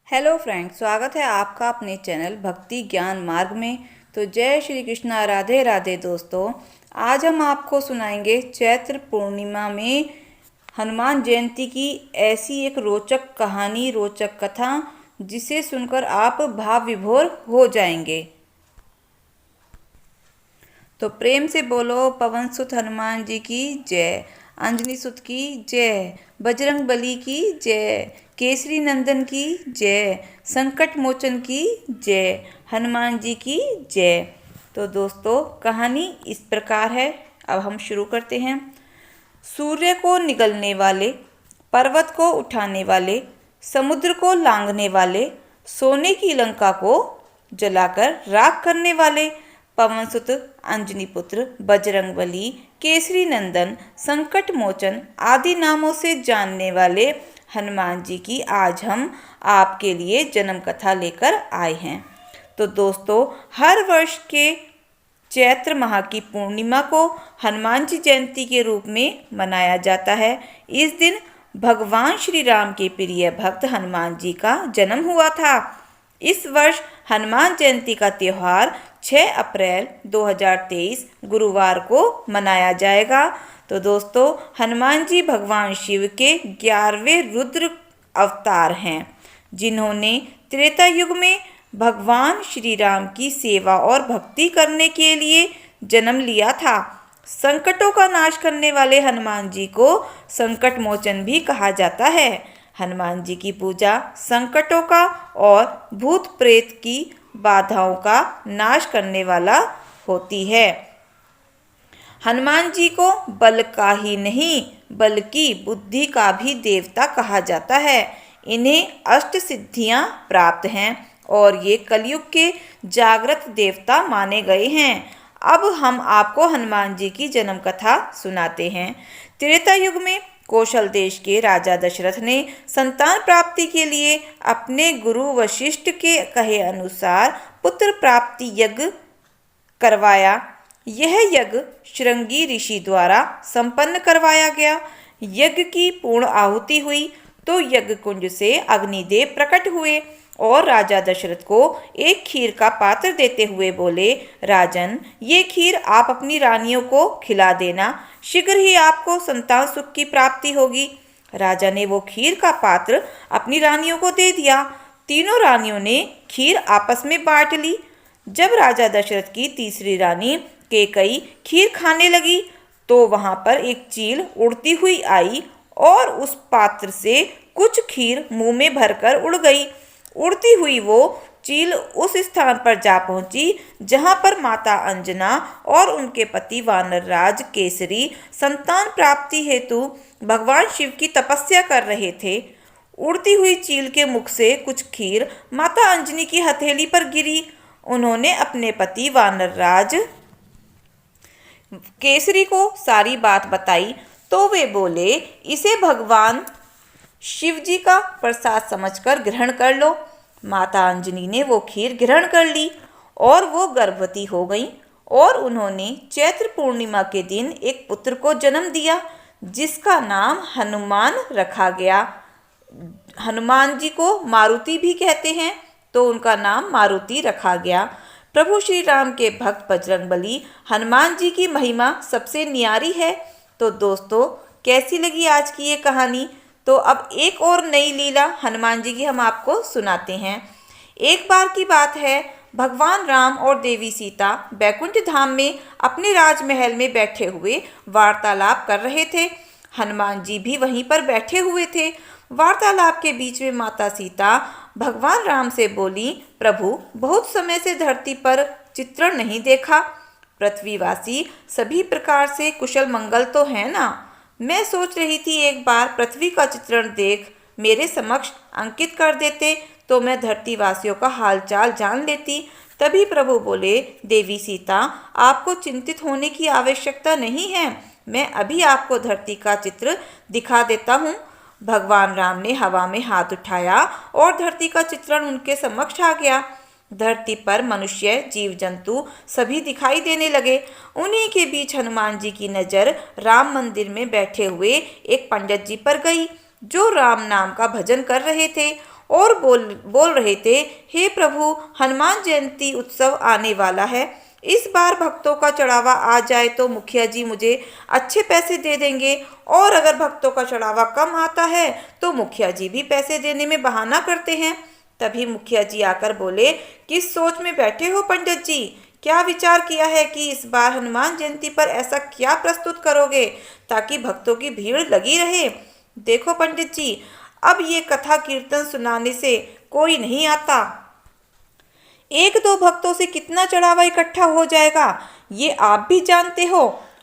Hello friends, स्वागत है आपका अपने चैनल भक्ति ज्ञान मार्ग में। तो जय श्री कृष्णा, राधे राधे दोस्तों। आज हम आपको सुनाएंगे चैत्र पूर्णिमा में हनुमान जयंती की ऐसी एक रोचक कहानी, रोचक कथा, जिसे सुनकर आप भाव विभोर हो जाएंगे। तो प्रेम से बोलो पवन सुत हनुमान जी की जय, अंजनी सुत की जय, बजरंग बली की जय, केसरी नंदन की जय, संकट मोचन की जय, हनुमान जी की जय। तो दोस्तों, कहानी इस प्रकार है। अब हम शुरू करते हैं। सूर्य को निगलने वाले, पर्वत को उठाने वाले, समुद्र को लांघने वाले, सोने की लंका को जलाकर राख करने वाले, पवन सुत, अंजनी पुत्र, बजरंगबली, केसरी नंदन, संकट मोचन आदि नामों से जानने वाले हनुमान जी की आज हम आपके लिए जन्म कथा लेकर आए हैं। तो दोस्तों, हर वर्ष के चैत्र माह की पूर्णिमा को हनुमान जी जयंती के रूप में मनाया जाता है। इस दिन भगवान श्री राम के प्रिय भक्त हनुमान जी का जन्म हुआ था। इस वर्ष हनुमान जयंती का त्यौहार 6 अप्रैल 2023 गुरुवार को मनाया जाएगा। तो दोस्तों, हनुमान जी भगवान शिव के 11वें रुद्र अवतार हैं, जिन्होंने त्रेता युग में भगवान श्री राम की सेवा और भक्ति करने के लिए जन्म लिया था। संकटों का नाश करने वाले हनुमान जी को संकट मोचन भी कहा जाता है। हनुमान जी की पूजा संकटों का और भूत प्रेत की बाधाओं का नाश करने वाला होती है। हनुमान जी को बल का ही नहीं बल्कि बुद्धि का भी देवता कहा जाता है। इन्हें अष्ट सिद्धियां प्राप्त हैं और ये कलयुग के जागृत देवता माने गए हैं। अब हम आपको हनुमान जी की जन्म कथा सुनाते हैं। त्रेता युग में कौशल देश के राजा दशरथ ने संतान प्राप्ति के लिए अपने गुरु वशिष्ठ के कहे अनुसार पुत्र प्राप्ति यज्ञ करवाया। यह यज्ञ श्रृंगी ऋषि द्वारा संपन्न करवाया गया। यज्ञ की पूर्ण आहुति हुई तो यज्ञ कुंज से अग्निदेव प्रकट हुए और राजा दशरथ को एक खीर का पात्र देते हुए बोले, राजन, ये खीर आप अपनी रानियों को खिला देना, शीघ्र ही आपको संतान सुख की प्राप्ति होगी। राजा ने वो खीर का पात्र अपनी रानियों को दे दिया। तीनों रानियों ने खीर आपस में बांट ली। जब राजा दशरथ की तीसरी रानी कैकई खीर खाने लगी तो वहां पर एक चील उड़ती हुई आई और उस पात्र से कुछ खीर मुंह में भरकर उड़ गई। उड़ती हुई वो चील उस स्थान पर जा पहुंची जहां पर माता अंजना और उनके पति वानर राज केसरी संतान प्राप्ति हेतु भगवान शिव की तपस्या कर रहे थे। उड़ती हुई चील के मुख से कुछ खीर माता अंजनी की हथेली पर गिरी। उन्होंने अपने पति वानर राज केसरी को सारी बात बताई तो वे बोले, इसे भगवान शिव जी का प्रसाद समझकर ग्रहण कर लो। माता अंजनी ने वो खीर ग्रहण कर ली और वो गर्भवती हो गई और उन्होंने चैत्र पूर्णिमा के दिन एक पुत्र को जन्म दिया, जिसका नाम हनुमान रखा गया। हनुमान जी को मारुति भी कहते हैं, तो उनका नाम मारुति रखा गया। प्रभु श्री राम के भक्त बजरंगबली हनुमान जी की महिमा सबसे न्यारी है। तो दोस्तों, कैसी लगी आज की ये कहानी? तो अब एक और नई लीला हनुमान जी की हम आपको सुनाते हैं। एक बार की बात है, भगवान राम और देवी सीता बैकुंठ धाम में अपने राजमहल में बैठे हुए वार्तालाप कर रहे थे। हनुमान जी भी वहीं पर बैठे हुए थे। वार्तालाप के बीच में माता सीता भगवान राम से बोली, प्रभु, बहुत समय से धरती पर चित्रण नहीं देखा। पृथ्वीवासी सभी प्रकार से कुशल मंगल तो है ना? मैं सोच रही थी एक बार पृथ्वी का चित्रण देख मेरे समक्ष अंकित कर देते तो मैं धरती वासियों का हालचाल जान लेती। तभी प्रभु बोले, देवी सीता, आपको चिंतित होने की आवश्यकता नहीं है, मैं अभी आपको धरती का चित्र दिखा देता हूँ। भगवान राम ने हवा में हाथ उठाया और धरती का चित्रण उनके समक्ष आ गया। धरती पर मनुष्य, जीव जंतु सभी दिखाई देने लगे। उन्हीं के बीच हनुमान जी की नज़र राम मंदिर में बैठे हुए एक पंडित जी पर गई, जो राम नाम का भजन कर रहे थे। और बोल रहे थे, हे प्रभु, हनुमान जयंती उत्सव आने वाला है। इस बार भक्तों का चढ़ावा आ जाए तो मुखिया जी मुझे अच्छे पैसे दे देंगे, और अगर भक्तों का चढ़ावा कम आता है तो मुखिया जी भी पैसे देने में बहाना करते हैं। तभी मुखिया जी आकर बोले, किस सोच में बैठे हो पंडित जी? क्या विचार किया है कि इस बार हनुमान जयंती पर ऐसा क्या प्रस्तुत करोगे ताकि भक्तों की भीड़ लगी रहे? देखो पंडित जी, अब ये कथा कीर्तन सुनाने से कोई नहीं आता। एक दो भक्तों से कितना चढ़ावा इकट्ठा हो जाएगा ये आप भी जानते हो,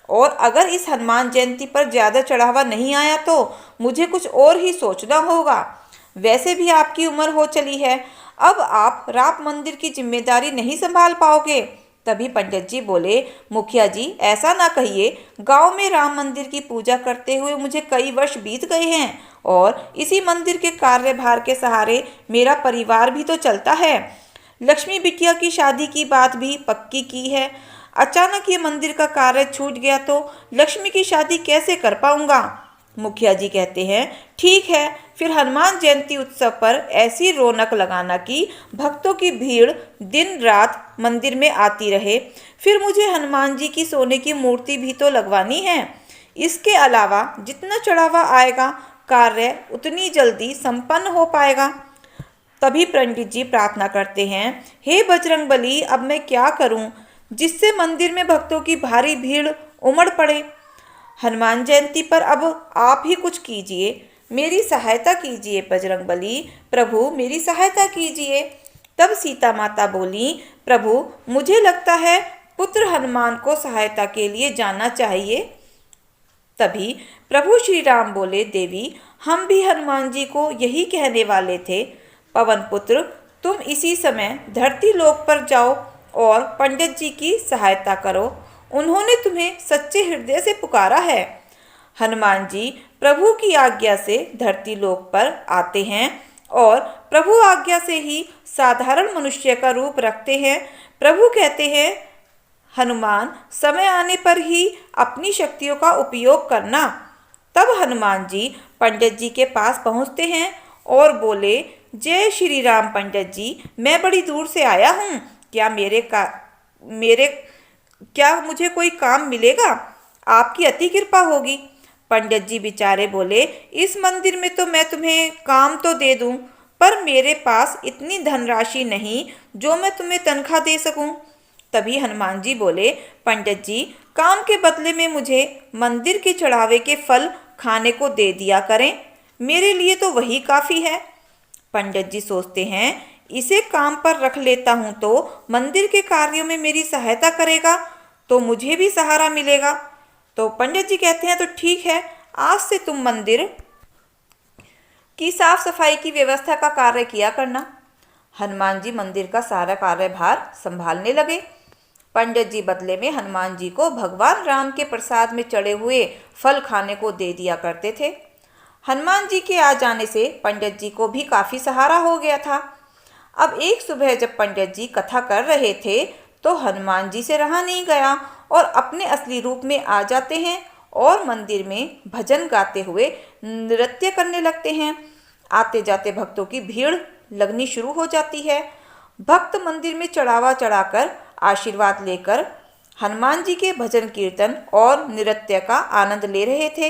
और अगर इस हनुमान जयंती पर ज़्यादा चढ़ावा नहीं आया तो मुझे कुछ और ही सोचना होगा। वैसे भी आपकी उम्र हो चली है, अब आप राम मंदिर की जिम्मेदारी नहीं संभाल पाओगे। तभी पंडित जी बोले, मुखिया जी ऐसा ना कहिए, गांव में राम मंदिर की पूजा करते हुए मुझे कई वर्ष बीत गए हैं, और इसी मंदिर के कार्यभार के सहारे मेरा परिवार भी तो चलता है। लक्ष्मी बिटिया की शादी की बात भी पक्की की है। अचानक ये मंदिर का कार्य छूट गया तो लक्ष्मी की शादी कैसे कर पाऊंगा? मुखिया जी कहते हैं, ठीक है, फिर हनुमान जयंती उत्सव पर ऐसी रौनक लगाना कि भक्तों की भीड़ दिन रात मंदिर में आती रहे। फिर मुझे हनुमान जी की सोने की मूर्ति भी तो लगवानी है। इसके अलावा जितना चढ़ावा आएगा कार्य उतनी जल्दी संपन्न हो पाएगा। तभी पंडित जी प्रार्थना करते हैं, हे बजरंगबली, अब मैं क्या करूं जिससे मंदिर में भक्तों की भारी भीड़ उमड़ पड़े? हनुमान जयंती पर अब आप ही कुछ कीजिए, मेरी सहायता कीजिए बजरंगबली, प्रभु मेरी सहायता कीजिए। तब सीता माता बोली, प्रभु मुझे लगता है पुत्र हनुमान को सहायता के लिए जाना चाहिए। तभी प्रभु श्री राम बोले, देवी हम भी हनुमान जी को यही कहने वाले थे। पवन पुत्र, तुम इसी समय धरती लोक पर जाओ और पंडित जी की सहायता करो, उन्होंने तुम्हें सच्चे हृदय से पुकारा है। हनुमान जी प्रभु की आज्ञा से धरती लोक पर आते हैं और प्रभु आज्ञा से ही साधारण मनुष्य का रूप रखते हैं। प्रभु कहते हैं, हनुमान समय आने पर ही अपनी शक्तियों का उपयोग करना। तब हनुमान जी पंडित जी के पास पहुंचते हैं और बोले, जय श्री राम पंडित जी, मैं बड़ी दूर से आया हूँ, क्या मुझे कोई काम मिलेगा? आपकी अति कृपा होगी। पंडित जी बेचारे बोले, इस मंदिर में तो मैं तुम्हें काम तो दे दूं, पर मेरे पास इतनी धनराशि नहीं जो मैं तुम्हें तनख्वाह दे सकूं। तभी हनुमान जी बोले, पंडित जी काम के बदले में मुझे मंदिर के चढ़ावे के फल खाने को दे दिया करें, मेरे लिए तो वही काफ़ी है। पंडित जी सोचते हैं, इसे काम पर रख लेता हूँ तो मंदिर के कार्यों में मेरी सहायता करेगा तो मुझे भी सहारा मिलेगा। तो पंडित जी कहते हैं, तो ठीक है, आज से तुम मंदिर की साफ सफाई की व्यवस्था का कार्य किया करना। हनुमान जी मंदिर का सारा कार्यभार संभालने लगे। पंडित जी बदले में हनुमान जी को भगवान राम के प्रसाद में चढ़े हुए फल खाने को दे दिया करते थे। हनुमान जी के आ जाने से पंडित जी को भी काफ़ी सहारा हो गया था। अब एक सुबह जब पंडित जी कथा कर रहे थे तो हनुमान जी से रहा नहीं गया और अपने असली रूप में आ जाते हैं और मंदिर में भजन गाते हुए नृत्य करने लगते हैं। आते जाते भक्तों की भीड़ लगनी शुरू हो जाती है। भक्त मंदिर में चढ़ावा चढ़ाकर आशीर्वाद लेकर हनुमान जी के भजन कीर्तन और नृत्य का आनंद ले रहे थे।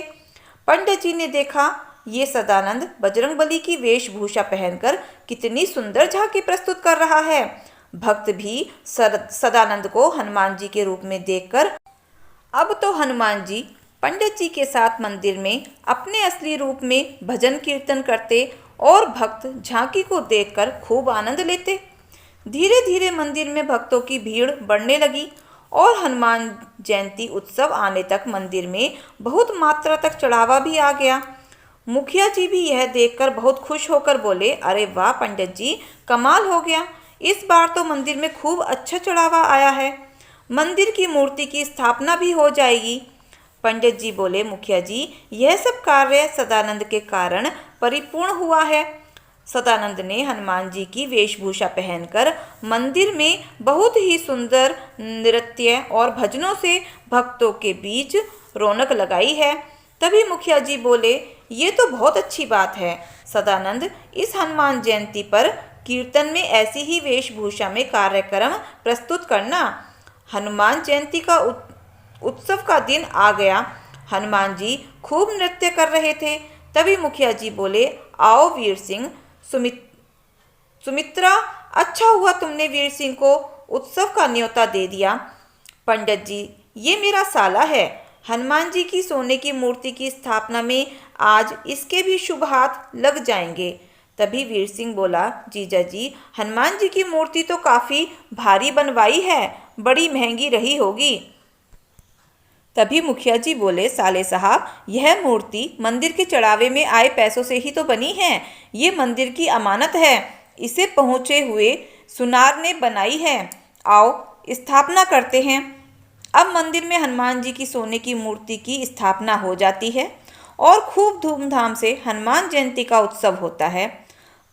पंडित जी ने देखा, ये सदानंद बजरंगबली की वेशभूषा पहनकर कितनी सुंदर झांकी प्रस्तुत कर रहा है। भक्त भी सदानंद को हनुमान जी के रूप में देखकर अब तो हनुमान जी पंडित जी के साथ मंदिर में अपने असली रूप में भजन कीर्तन करते और भक्त झांकी को देखकर खूब आनंद लेते। धीरे धीरे मंदिर में भक्तों की भीड़ बढ़ने लगी और हनुमान जयंती उत्सव आने तक मंदिर में बहुत मात्रा तक चढ़ावा भी आ गया। मुखिया जी भी यह देखकर बहुत खुश होकर बोले, अरे वाह पंडित जी, कमाल हो गया, इस बार तो मंदिर में खूब अच्छा चढ़ावा आया है, मंदिर की मूर्ति की स्थापना भी हो जाएगी। पंडित जी बोले, मुखिया जी यह सब कार्य सदानंद के कारण परिपूर्ण हुआ है। सदानंद ने हनुमान जी की वेशभूषा पहनकर मंदिर में बहुत ही सुंदर नृत्य और भजनों से भक्तों के बीच रौनक लगाई है। तभी मुखिया जी बोले, ये तो बहुत अच्छी बात है। सदानंद, इस हनुमान जयंती पर कीर्तन में ऐसी ही वेशभूषा में कार्यक्रम प्रस्तुत करना। हनुमान जयंती का उत्सव का दिन आ गया। हनुमान जी खूब नृत्य कर रहे थे। तभी मुखिया जी बोले, आओ वीर सिंह। सुमित्रा, अच्छा हुआ तुमने वीर सिंह को उत्सव का न्योता दे दिया। पंडित जी, ये मेरा साला है। हनुमान जी की सोने की मूर्ति की स्थापना में आज इसके भी शुभ हाथ लग जाएंगे। तभी वीर सिंह बोला, जीजा जी, हनुमान जी की मूर्ति तो काफ़ी भारी बनवाई है, बड़ी महंगी रही होगी। तभी मुखिया जी बोले, साले साहब, यह मूर्ति मंदिर के चढ़ावे में आए पैसों से ही तो बनी है। ये मंदिर की अमानत है, इसे पहुँचे हुए सुनार ने बनाई है। आओ स्थापना करते हैं। अब मंदिर में हनुमान जी की सोने की मूर्ति की स्थापना हो जाती है और खूब धूमधाम से हनुमान जयंती का उत्सव होता है।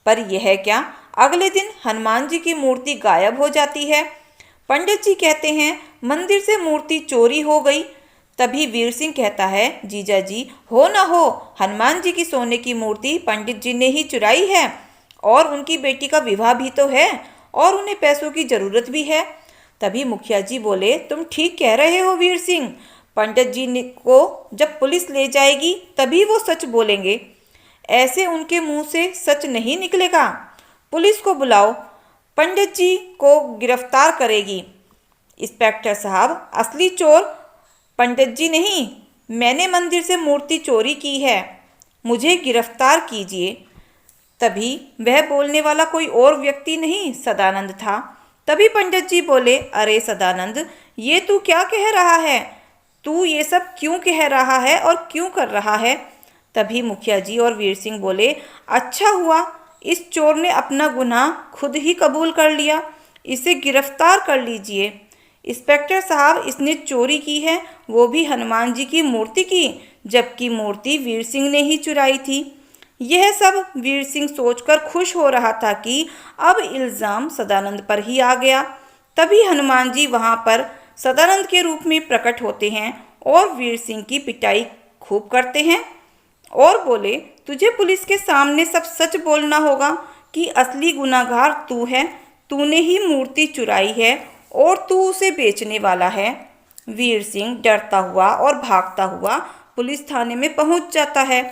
पर यह क्या, अगले दिन हनुमान जी की मूर्ति गायब हो जाती है। पंडित जी कहते हैं, मंदिर से मूर्ति चोरी हो गई। तभी वीर सिंह कहता है, जीजा जी, हो न हो, हनुमान जी की सोने की मूर्ति पंडित जी ने ही चुराई है और उनकी बेटी का विवाह भी तो है और उन्हें पैसों की जरूरत भी है। तभी मुखिया जी बोले, तुम ठीक कह रहे हो वीर सिंह। पंडित जी को जब पुलिस ले जाएगी तभी वो सच बोलेंगे। ऐसे उनके मुंह से सच नहीं निकलेगा। पुलिस को बुलाओ, पंडित जी को गिरफ्तार करेगी। इंस्पेक्टर साहब, असली चोर पंडित जी नहीं, मैंने मंदिर से मूर्ति चोरी की है, मुझे गिरफ्तार कीजिए। तभी वह बोलने वाला कोई और व्यक्ति नहीं, सदानंद था। तभी पंडित जी बोले, अरे सदानंद, ये तू क्या कह रहा है? तू ये सब क्यों कह रहा है और क्यों कर रहा है? तभी मुखिया जी और वीर सिंह बोले, अच्छा हुआ इस चोर ने अपना गुनाह खुद ही कबूल कर लिया, इसे गिरफ्तार कर लीजिए। इंस्पेक्टर साहब, इसने चोरी की है, वो भी हनुमान जी की मूर्ति की, जबकि मूर्ति वीर सिंह ने ही चुराई थी। यह सब वीर सिंह सोचकर खुश हो रहा था कि अब इल्ज़ाम सदानंद पर ही आ गया। तभी हनुमान जी वहाँ पर सदानंद के रूप में प्रकट होते हैं और वीर सिंह की पिटाई खूब करते हैं और बोले, तुझे पुलिस के सामने सब सच बोलना होगा कि असली गुनाहगार तू है, तूने ही मूर्ति चुराई है और तू उसे बेचने वाला है। वीर सिंह डरता हुआ और भागता हुआ पुलिस थाने में पहुंच जाता है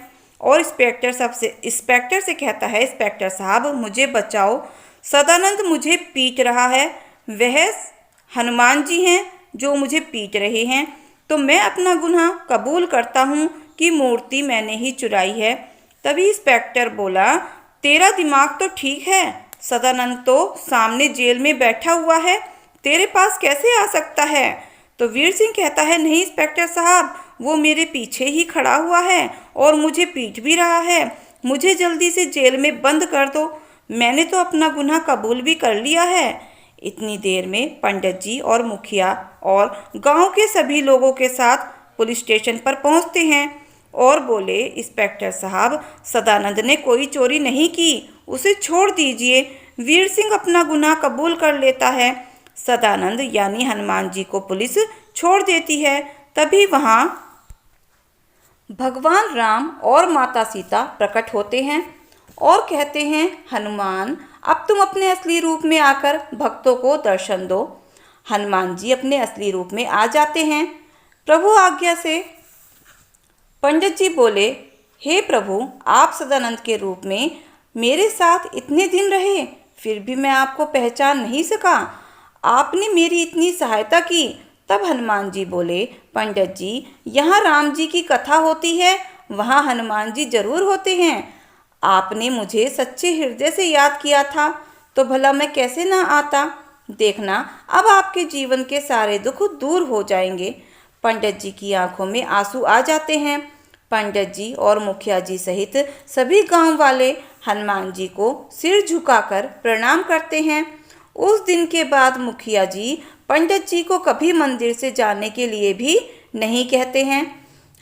और इंस्पेक्टर से कहता है, इंस्पेक्टर साहब, मुझे बचाओ, सदानंद मुझे पीट रहा है। वह हनुमान जी हैं जो मुझे पीट रहे हैं, तो मैं अपना गुनाह कबूल करता हूँ कि मूर्ति मैंने ही चुराई है। तभी इंस्पेक्टर बोला, तेरा दिमाग तो ठीक है, सदानंद तो सामने जेल में बैठा हुआ है, तेरे पास कैसे आ सकता है? तो वीर सिंह कहता है, नहीं इंस्पेक्टर साहब, वो मेरे पीछे ही खड़ा हुआ है और मुझे पीट भी रहा है। मुझे जल्दी से जेल में बंद कर दो, मैंने तो अपना गुनाह कबूल भी कर लिया है। इतनी देर में पंडित जी और मुखिया और गांव के सभी लोगों के साथ पुलिस स्टेशन पर पहुंचते हैं और बोले, इंस्पेक्टर साहब, सदानंद ने कोई चोरी नहीं की, उसे छोड़ दीजिए। वीर सिंह अपना गुनाह कबूल कर लेता है। सदानंद यानी हनुमान जी को पुलिस छोड़ देती है। तभी वहाँ भगवान राम और माता सीता प्रकट होते हैं और कहते हैं, हनुमान, अब तुम अपने असली रूप में आकर भक्तों को दर्शन दो। हनुमान जी अपने असली रूप में आ जाते हैं प्रभु आज्ञा से। पंडित जी बोले, हे प्रभु, आप सदानंद के रूप में मेरे साथ इतने दिन रहे, फिर भी मैं आपको पहचान नहीं सका। आपने मेरी इतनी सहायता की। तब हनुमान जी बोले, पंडित जी, यहाँ राम जी की कथा होती है, वहाँ हनुमान जी जरूर होते हैं। आपने मुझे सच्चे हृदय से याद किया था तो भला मैं कैसे ना आता। देखना, अब आपके जीवन के सारे दुख दूर हो जाएंगे। पंडित जी की आंखों में आंसू आ जाते हैं। पंडित जी और मुखिया जी सहित सभी गांव वाले हनुमान जी को सिर झुकाकर प्रणाम करते हैं। उस दिन के बाद मुखिया जी पंडित जी को कभी मंदिर से जाने के लिए भी नहीं कहते हैं।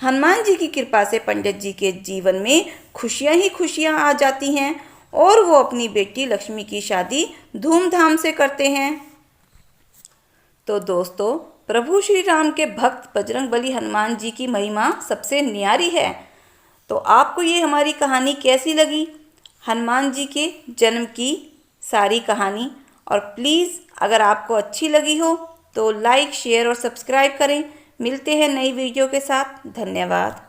हनुमान जी की कृपा से पंडित जी के जीवन में खुशियां ही खुशियां आ जाती हैं और वो अपनी बेटी लक्ष्मी की शादी धूमधाम से करते हैं। तो दोस्तों, प्रभु श्री राम के भक्त बजरंगबली हनुमान जी की महिमा सबसे न्यारी है। तो आपको ये हमारी कहानी कैसी लगी, हनुमान जी के जन्म की सारी कहानी। और प्लीज़ अगर आपको अच्छी लगी हो तो लाइक, शेयर और सब्सक्राइब करें। मिलते हैं नई वीडियो के साथ। धन्यवाद।